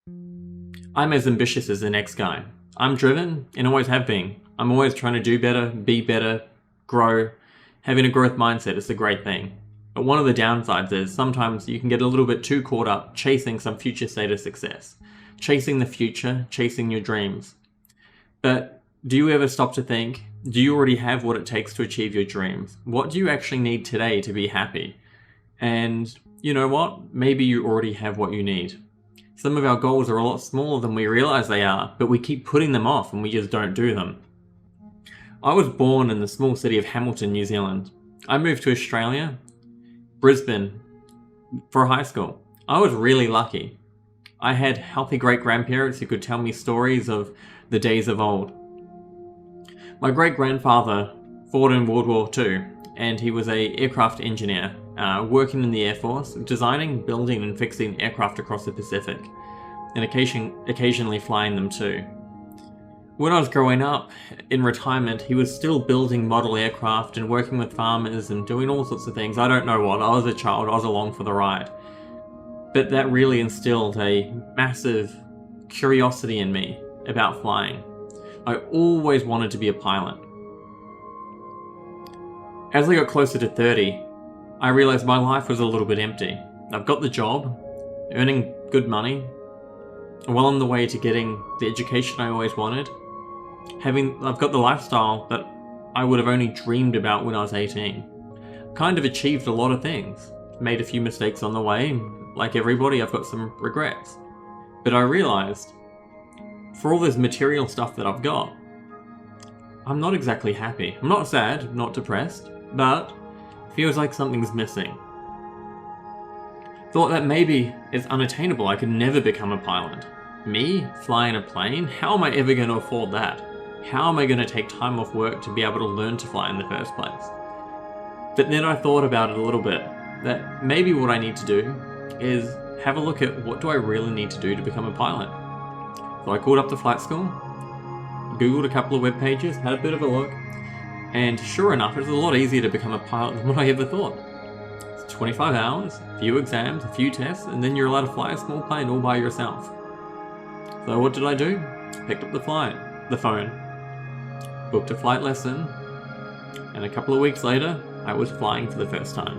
I'm as ambitious as the next guy. I'm driven and always have been. I'm always trying to do better, be better, grow. Having a growth mindset is a great thing. But one of the downsides is sometimes you can get a little bit too caught up chasing some future state of success. Chasing the future, chasing your dreams. But do you ever stop to think, do you already have what it takes to achieve your dreams? What do you actually need today to be happy? And you know what? Maybe you already have what you need. Some of our goals are a lot smaller than we realize they are, but we keep putting them off and we just don't do them. I was born in the small city of Hamilton, New Zealand. I moved to Australia, Brisbane, for high school. I was really lucky. I had healthy great-grandparents who could tell me stories of the days of old. My great-grandfather fought in World War II, and he was an aircraft engineer, working in the Air Force, designing, building and fixing aircraft across the Pacific, and occasionally flying them too. When I was growing up, in retirement, he was still building model aircraft and working with farmers and doing all sorts of things. I don't know what, I was a child, I was along for the ride. But that really instilled a massive curiosity in me about flying. I always wanted to be a pilot. As I got closer to 30, I realized my life was a little bit empty. I've got the job, earning good money, well on the way to getting the education I always wanted. I've got the lifestyle that I would have only dreamed about when I was 18. Kind of achieved a lot of things. Made a few mistakes on the way. Like everybody, I've got some regrets. But I realized, for all this material stuff that I've got, I'm not exactly happy. I'm not sad, not depressed, but feels like something's missing. Thought that maybe it's unattainable, I could never become a pilot. Me, flying a plane? How am I ever going to afford that? How am I going to take time off work to be able to learn to fly in the first place? But then I thought about it a little bit, that maybe what I need to do is have a look at what do I really need to do to become a pilot. So I called up the flight school, Googled a couple of web pages, had a bit of a look, and sure enough, it's a lot easier to become a pilot than what I ever thought. It's 25 hours, a few exams, a few tests, and then you're allowed to fly a small plane all by yourself. So what did I do? Picked up the phone, booked a flight lesson, and a couple of weeks later, I was flying for the first time.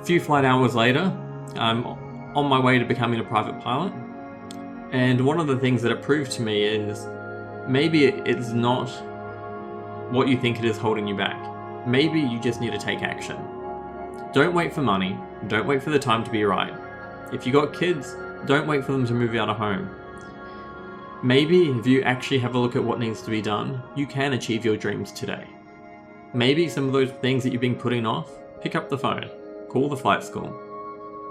A few flight hours later, I'm on my way to becoming a private pilot, and one of the things that it proved to me is maybe it's not what you think it is holding you back. Maybe you just need to take action. Don't wait for money, don't wait for the time to be right. If you got kids, don't wait for them to move out of home. Maybe if you actually have a look at what needs to be done, you can achieve your dreams today. Maybe some of those things that you've been putting off, pick up the phone, call the flight school.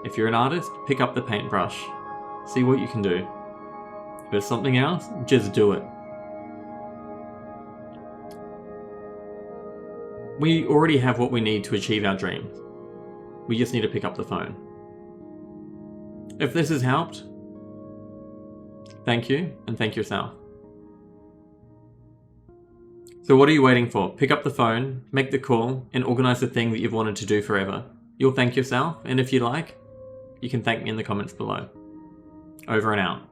If you're an artist, pick up the paintbrush, see what you can do. If there's something else, just do it. We already have what we need to achieve our dreams. We just need to pick up the phone. If this has helped, thank you, and thank yourself. So what are you waiting for? Pick up the phone, make the call, and organize the thing that you've wanted to do forever. You'll thank yourself, and if you like, you can thank me in the comments below. Over and out.